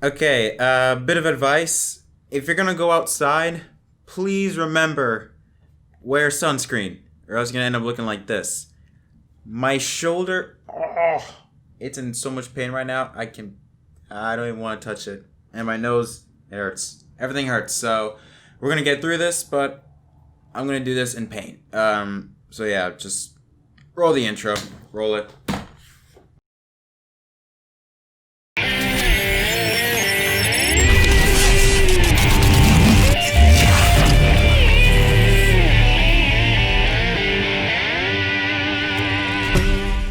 Okay, bit of advice. If you're gonna go outside, please remember, wear sunscreen, or else you're gonna end up looking like this. My shoulder, it's in so much pain right now. I don't even want to touch it. And my nose, it hurts. Everything hurts. So we're gonna get through this, but I'm gonna do this in pain. So yeah, just roll the intro. Roll it.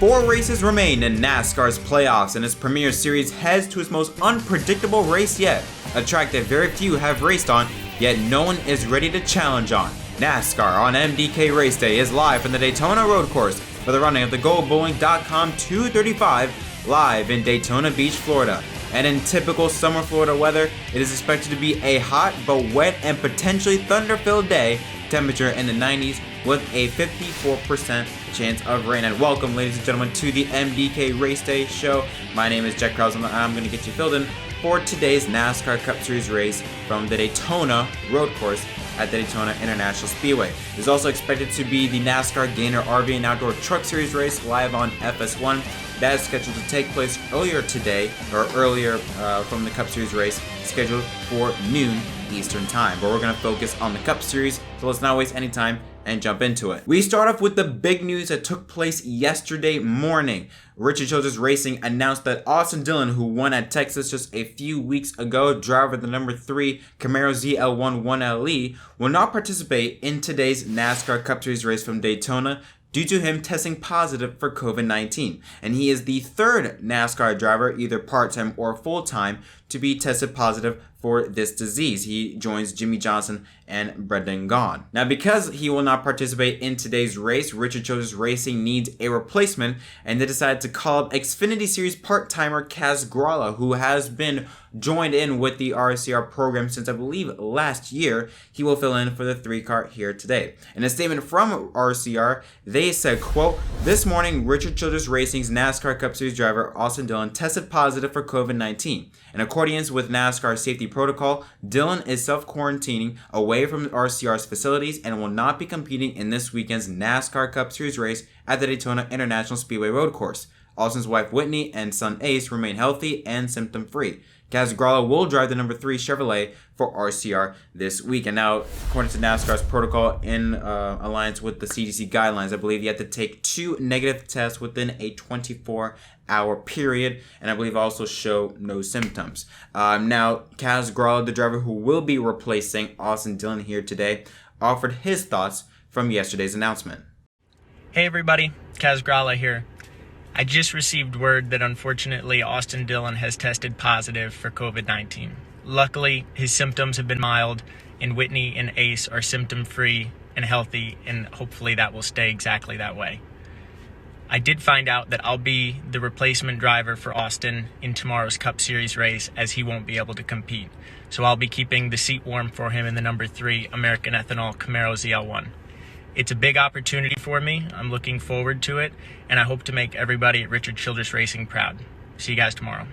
Four races remain in NASCAR's playoffs, and its premier series heads to its most unpredictable race yet, a track that very few have raced on, yet no one is ready to challenge on. NASCAR on MDK RaceDay is live from the Daytona road course for the running of the GoBowling.com 235 live in Daytona Beach, Florida. And in typical summer Florida weather, it is expected to be a hot but wet and potentially thunder-filled day, temperature in the 90s with a 54% chance of rain. And welcome, ladies and gentlemen, to the MDK RaceDay show. My name is Jett Krause, and I'm going to get you filled in for today's NASCAR Cup Series race from the Daytona road course at the Daytona International Speedway. There's also expected to be the NASCAR Gainer RV and Outdoor Truck Series race live on FS1. That is scheduled to take place earlier today, or earlier from the Cup Series race, scheduled for noon Eastern Time. But we're going to focus on the Cup Series, so let's not waste any time and jump into it. We start off with the big news that took place yesterday morning. Richard Childress Racing announced that Austin Dillon, who won at Texas just a few weeks ago, driver of the number 3 Camaro ZL1 1LE, will not participate in today's NASCAR Cup Series race from Daytona due to him testing positive for COVID-19. And he is the third NASCAR driver, either part-time or full-time, to be tested positive for this disease. He joins Jimmy Johnson and Brendan Gaughan. Now, because he will not participate in today's race, Richard Childress Racing needs a replacement, and they decided to call up Xfinity Series part-timer Kaz Grala, who has been joined in with the RCR program since I believe last year. He will fill in for the 3-car here today. In a statement from RCR, they said, quote, "This morning, Richard Childress Racing's NASCAR Cup Series driver Austin Dillon tested positive for COVID-19. In accordance with NASCAR safety protocol, Dillon is self-quarantining away from RCR's facilities and will not be competing in this weekend's NASCAR Cup Series race at the Daytona International Speedway road course. Austin's wife Whitney and son Ace remain healthy and symptom-free. Kaz Grala will drive the number 3 Chevrolet for RCR this week." And now, according to NASCAR's protocol in alliance with the CDC guidelines, I believe you have to take 2 negative tests within a 24-hour period, and I believe also show no symptoms. Now, Kaz Grala, the driver who will be replacing Austin Dillon here today, offered his thoughts from yesterday's announcement. Hey everybody, Kaz Grala here. I just received word that unfortunately Austin Dillon has tested positive for COVID-19. Luckily, his symptoms have been mild, and Whitney and Ace are symptom-free and healthy, and hopefully that will stay exactly that way. I did find out that I'll be the replacement driver for Austin in tomorrow's Cup Series race, as he won't be able to compete. So I'll be keeping the seat warm for him in the number 3 American Ethanol Camaro ZL1. It's a big opportunity for me. I'm looking forward to it, and I hope to make everybody at Richard Childress Racing proud. See you guys tomorrow.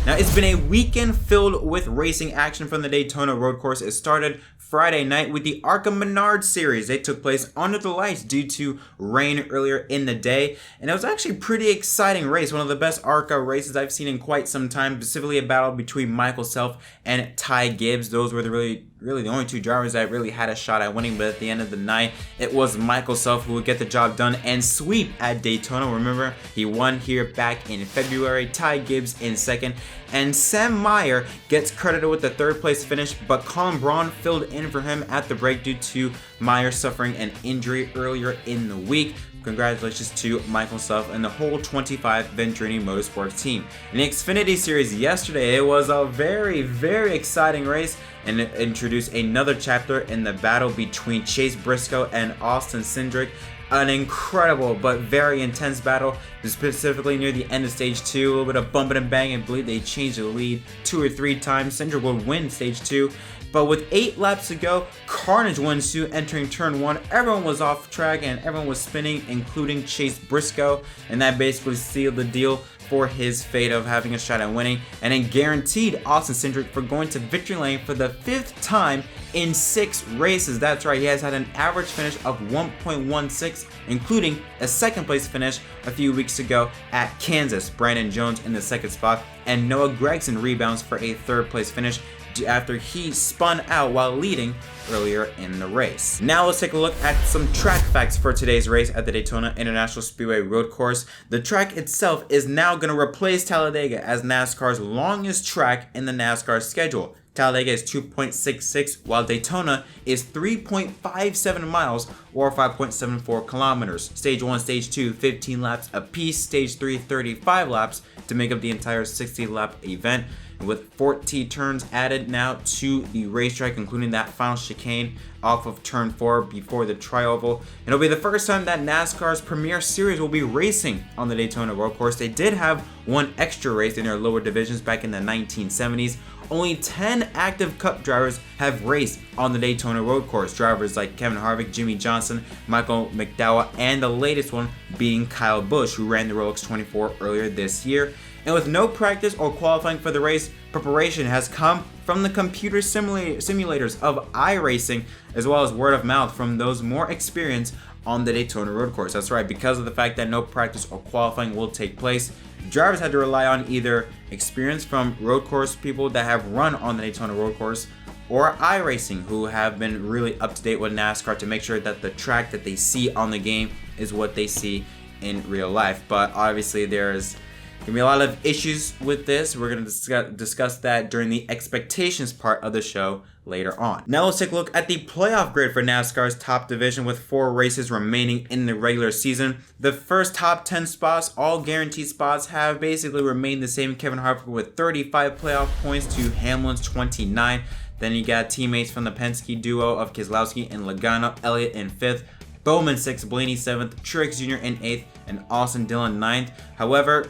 Now, it's been a weekend filled with racing action from the Daytona road course. It started Friday night with the ARCA Menard Series. They took place under the lights due to rain earlier in the day, and it was actually a pretty exciting race. One of the best ARCA races I've seen in quite some time, specifically a battle between Michael Self and Ty Gibbs. Those were the really the only 2 drivers that really had a shot at winning, but at the end of the night, it was Michael Self who would get the job done and sweep at Daytona. Remember, he won here back in February, Ty Gibbs in second, and Sam Meyer gets credited with the 3rd place finish, but Colin Braun filled in for him at the break due to Meyer suffering an injury earlier in the week. Congratulations to Michael Self and the whole 25 Venturini Motorsports team. In the Xfinity Series yesterday, it was a very, very exciting race, and it introduced another chapter in the battle between Chase Briscoe and Austin Cindric. An incredible but very intense battle, specifically near the end of Stage 2. A little bit of bumping and banging. I believe they changed the lead 2 or 3 times. Cindric would win Stage 2. But with 8 laps to go, carnage would ensue entering Turn 1. Everyone was off track and everyone was spinning, including Chase Briscoe. And that basically sealed the deal for his fate of having a shot at winning, and then guaranteed Austin Cindric for going to victory lane for the 5th time in 6 races. That's right, he has had an average finish of 1.16, including a 2nd place finish a few weeks ago at Kansas. Brandon Jones in the 2nd spot, and Noah Gragson rebounds for a 3rd place finish after he spun out while leading earlier in the race. Now let's take a look at some track facts for today's race at the Daytona International Speedway Road Course. The track itself is now going to replace Talladega as NASCAR's longest track in the NASCAR schedule. Talladega is 2.66, while Daytona is 3.57 miles or 5.74 kilometers. Stage 1, Stage 2, 15 laps apiece. Stage 3, 35 laps to make up the entire 60-lap event, with 14 turns added now to the racetrack, including that final chicane off of turn 4 before the tri-oval. It'll be the first time that NASCAR's Premier Series will be racing on the Daytona Road Course. They did have one extra race in their lower divisions back in the 1970s. Only 10 active Cup drivers have raced on the Daytona Road Course. Drivers like Kevin Harvick, Jimmy Johnson, Michael McDowell, and the latest one being Kyle Busch, who ran the Rolex 24 earlier this year. And with no practice or qualifying for the race, preparation has come from the computer simulators of iRacing, as well as word of mouth from those more experienced on the Daytona Road Course. That's right, because of the fact that no practice or qualifying will take place, drivers had to rely on either experience from road course people that have run on the Daytona Road Course, or iRacing, who have been really up to date with NASCAR to make sure that the track that they see on the game is what they see in real life. But obviously there's gonna be a lot of issues with this. We're gonna discuss that during the expectations part of the show later on. Now let's take a look at the playoff grid for NASCAR's top division, with 4 races remaining in the regular season. The first top 10 spots, all guaranteed spots, have basically remained the same. Kevin Harvick with 35 playoff points to Hamlin's 29. Then you got teammates from the Penske duo of Keselowski and Logano, Elliott in 5th, Bowman 6th, Blaney 7th, Truex Jr. in 8th, and Austin Dillon 9th. However,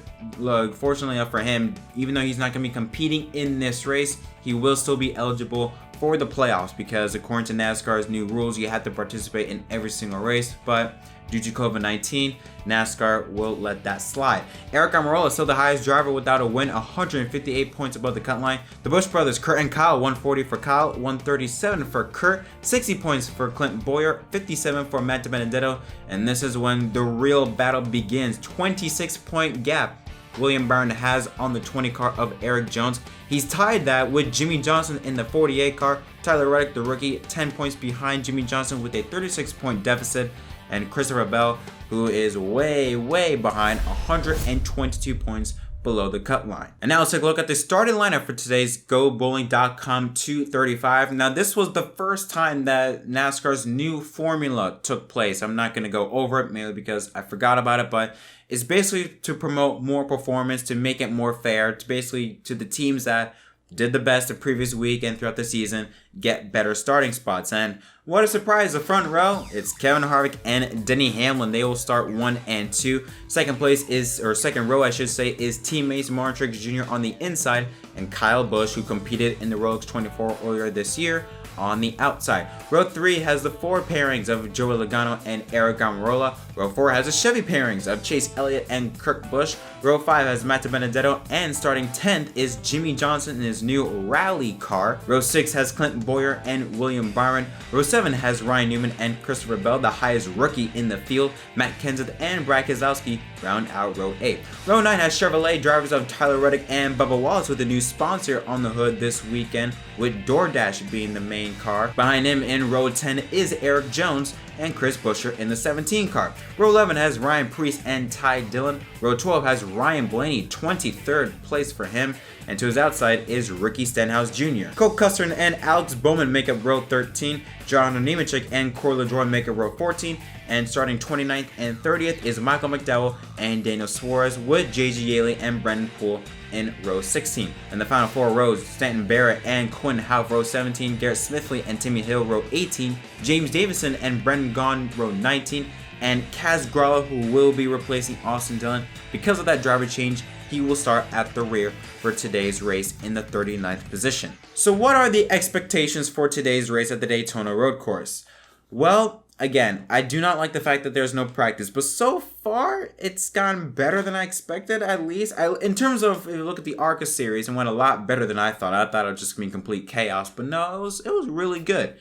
fortunately for him, even though he's not going to be competing in this race, he will still be eligible for the playoffs, because according to NASCAR's new rules, you have to participate in every single race, but due to COVID-19, NASCAR will let that slide. Aric Almirola is still the highest driver without a win, 158 points above the cut line. The Busch brothers, Kurt and Kyle, 140 for Kyle, 137 for Kurt, 60 points for Clint Bowyer, 57 for Matt DiBenedetto, and this is when the real battle begins. 26-point gap William Byron has on the 20 car of Eric Jones. He's tied that with Jimmy Johnson in the 48 car. Tyler Reddick, the rookie, 10 points behind Jimmy Johnson with a 36-point deficit. And Christopher Bell, who is way behind, 122 points below the cut line. And now let's take a look at the starting lineup for today's GoBowling.com 235. Now this was the first time that NASCAR's new formula took place. I'm not going to go over it, mainly because I forgot about it, but it's basically to promote more performance, to make it more fair, to basically to the teams that did the best the previous week and throughout the season get better starting spots. And what a surprise, the front row, it's Kevin Harvick and Denny Hamlin. They will start 1 and 2. Second row I should say, is teammates Martin Truex Jr. on the inside and Kyle Busch, who competed in the Rolex 24 earlier this year, on the outside. Row 3 has the Ford pairings of Joey Logano and Aric Almirola. Row 4 has the Chevy pairings of Chase Elliott and Kurt Busch. Row 5 has Matt DiBenedetto, and starting 10th is Jimmy Johnson in his new rally car. Row 6 has Clint Bowyer and William Byron. Row 7 has Ryan Newman and Christopher Bell, the highest rookie in the field. Matt Kenseth and Brad Keselowski round out row 8. Row 9 has Chevrolet drivers of Tyler Reddick and Bubba Wallace, with a new sponsor on the hood this weekend, with DoorDash being the main car. Behind him in row 10 is Eric Jones and Chris Buescher in the 17 car. Row 11 has Ryan Preece and Ty Dillon. Row 12 has Ryan Blaney, 23rd place for him, and to his outside is Ricky Stenhouse Jr. Cole Custer and Alex Bowman make up row 13. John Nemechek and Corey LaJoie make up row 14. And starting 29th and 30th is Michael McDowell and Daniel Suarez, with JG Yaley and Brendan Poole in row 16. In the final 4 rows, Stanton Barrett and Quinn Houff row 17, Garrett Smithley and Timmy Hill row 18, James Davison and Brendan Gaughan row 19, and Kaz Grala, who will be replacing Austin Dillon. Because of that driver change, he will start at the rear for today's race in the 39th position. So what are the expectations for today's race at the Daytona Road Course? Well, again, I do not like the fact that there's no practice, but so far it's gone better than I expected. At least, in terms of if you look at the ARCA series, it went a lot better than I thought. I thought it was just gonna be complete chaos, but no, it was really good.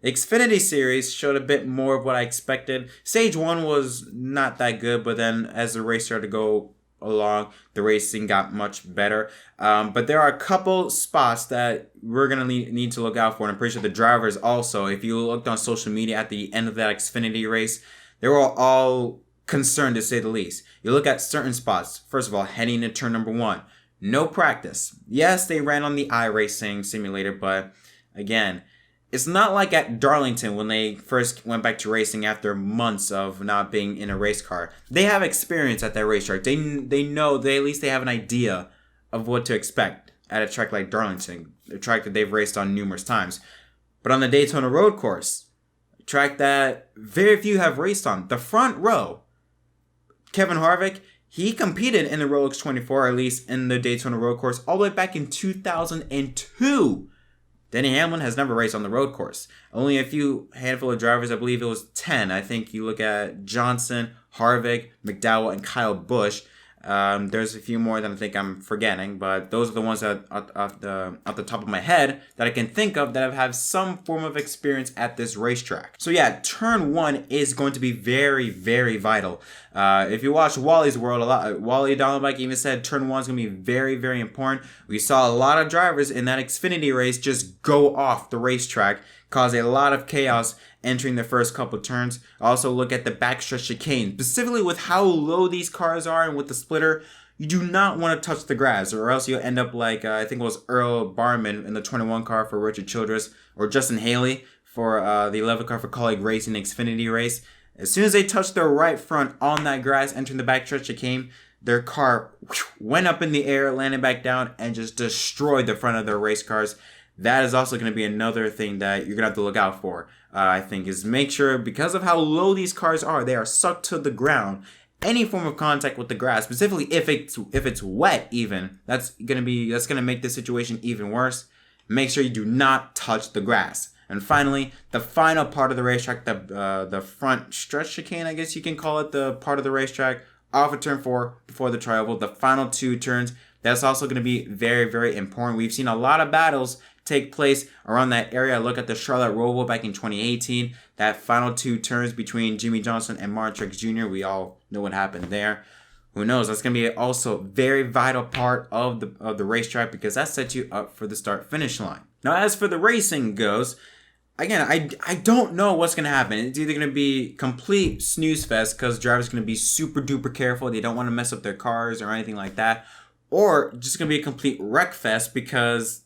Xfinity series showed a bit more of what I expected. Stage 1 was not that good, but then as the race started to go along, the racing got much better. But there are a couple spots that we're going to need to look out for, and I'm pretty sure the drivers also. If you looked on social media at the end of that Xfinity race, they were all concerned, to say the least. You look at certain spots. First of all, heading into turn number 1. No practice. Yes, they ran on the iRacing simulator, but again, it's not like at Darlington when they first went back to racing after months of not being in a race car. They have experience at that racetrack. They know, at least they have an idea of what to expect at a track like Darlington, a track that they've raced on numerous times. But on the Daytona road course, a track that very few have raced on, the front row, Kevin Harvick, he competed in the Rolex 24, at least in the Daytona road course, all the way back in 2002. Denny Hamlin has never raced on the road course. Only a handful of drivers, I believe it was 10. I think you look at Johnson, Harvick, McDowell, and Kyle Busch. There's a few more that I think I'm forgetting, but those are the ones that off the top of my head that I can think of that have had some form of experience at this racetrack. So yeah, turn 1 is going to be very, very vital. If you watch Wally's World, Wally Dallenbach even said turn 1 is going to be very, very important. We saw a lot of drivers in that Xfinity race just go off the racetrack, cause a lot of chaos entering the first couple turns. Also look at the backstretch chicane, specifically with how low these cars are and with the splitter. You do not want to touch the grass, or else you'll end up like I think it was Earl Barman in the 21 car for Richard Childress, or Justin Haley for the 11 car for Colleague Racing Xfinity race. As soon as they touched their right front on that grass entering the backstretch chicane, their car went up in the air, landed back down, and just destroyed the front of their race cars. That is also going to be another thing that you're going to have to look out for, I think, is make sure, because of how low these cars are, they are sucked to the ground. Any form of contact with the grass, specifically if it's wet even, that's going to make the situation even worse. Make sure you do not touch the grass. And finally, the final part of the racetrack, the front stretch chicane, I guess you can call it, the part of the racetrack off of turn 4 before the tri-oval, the final 2 turns. That's also going to be very, very important. We've seen a lot of battles take place around that area. Look at the Charlotte Roval back in 2018. That final 2 turns between Jimmy Johnson and Martin Truex Jr. We all know what happened there. Who knows? That's going to be also a very vital part of the racetrack, because that sets you up for the start-finish line. Now, as for the racing goes, again, I don't know what's going to happen. It's either going to be complete snooze fest because drivers are going to be super duper careful. They don't want to mess up their cars or anything like that. Or just going to be a complete wreck fest because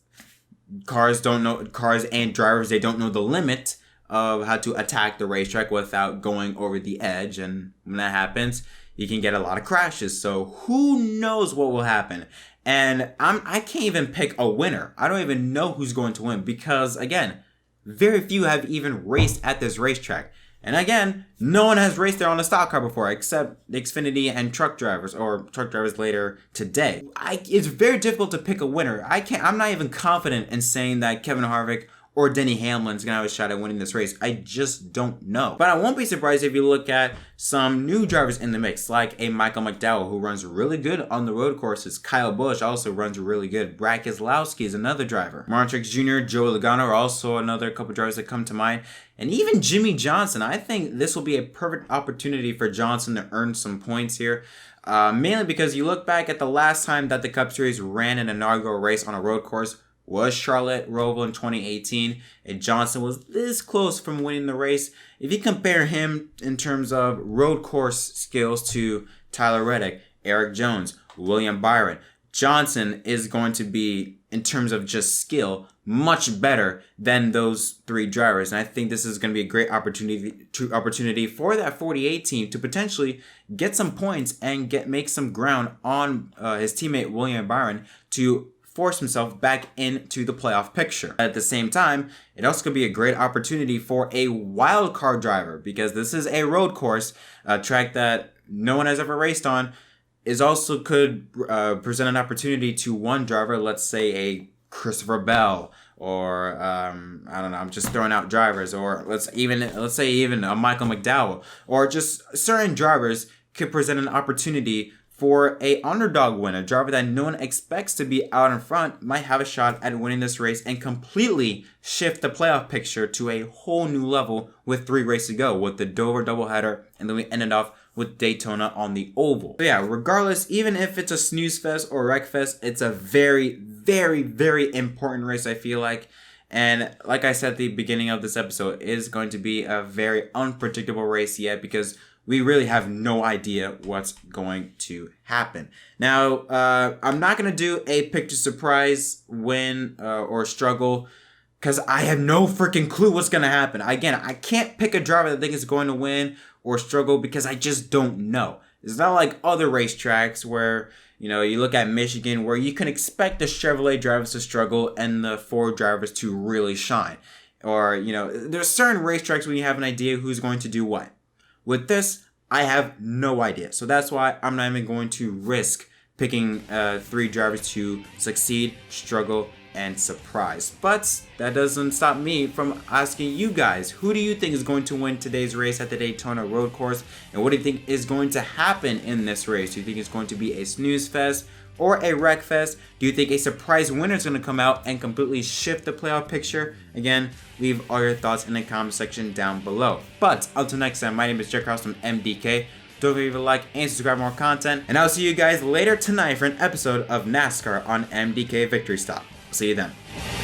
cars and drivers, they don't know the limit of how to attack the racetrack without going over the edge. And when that happens, you can get a lot of crashes. So who knows what will happen? And I can't even pick a winner. I don't even know who's going to win because, again, very few have even raced at this racetrack. And again, no one has raced there on a stock car before except the Xfinity and truck drivers, or truck drivers later today. It's very difficult to pick a winner. I'm not even confident in saying that Kevin Harvick or Denny Hamlin's going to have a shot at winning this race. I just don't know. But I won't be surprised if you look at some new drivers in the mix, like a Michael McDowell, who runs really good on the road courses. Kyle Busch also runs really good. Brad Keselowski is another driver. Martin Truex Jr., Joey Logano are also another couple drivers that come to mind. And even Jimmy Johnson. I think this will be a perfect opportunity for Johnson to earn some points here. Mainly because you look back at the last time that the Cup Series ran an inaugural race on a road course was Charlotte Roval in 2018, and Johnson was this close from winning the race. If you compare him in terms of road course skills to Tyler Reddick, Eric Jones, William Byron, Johnson is going to be, in terms of just skill, much better than those 3 drivers. And I think this is going to be a great opportunity for that 48 team to potentially get some points and make some ground on his teammate William Byron to force himself back into the playoff picture. At the same time, it also could be a great opportunity for a wild card driver, because this is a road course, a track that no one has ever raced on. Is also could present an opportunity to one driver, let's say a Christopher Bell or I don't know, I'm just throwing out drivers, or let's say even a Michael McDowell, or just certain drivers could present an opportunity for a underdog win. A driver that no one expects to be out in front might have a shot at winning this race and completely shift the playoff picture to a whole new level with 3 races to go, with the Dover doubleheader, and then we ended off with Daytona on the oval. So yeah, regardless, even if it's a snooze fest or wreck fest, it's a very, very, very important race, I feel like. And like I said at the beginning of this episode, it is going to be a very unpredictable race yet, because we really have no idea what's going to happen. Now, I'm not going to do a pick to surprise win or struggle, because I have no freaking clue what's going to happen. Again, I can't pick a driver that I think is going to win or struggle, because I just don't know. It's not like other racetracks where, you know, you look at Michigan, where you can expect the Chevrolet drivers to struggle and the Ford drivers to really shine. Or, you know, there's certain racetracks when you have an idea who's going to do what. With this, I have no idea. So that's why I'm not even going to risk picking 3 drivers to succeed, struggle, and surprise. But that doesn't stop me from asking you guys, who do you think is going to win today's race at the Daytona road course? And what do you think is going to happen in this race? Do you think it's going to be a snooze fest or a wreck fest? Do you think a surprise winner is going to come out and completely shift the playoff picture? Again, leave all your thoughts in the comment section down below. But until next time, my name is JettMDK from MDK. Don't forget to like and subscribe for more content. And I'll see you guys later tonight for an episode of NASCAR on MDK Victory Stop. See you then.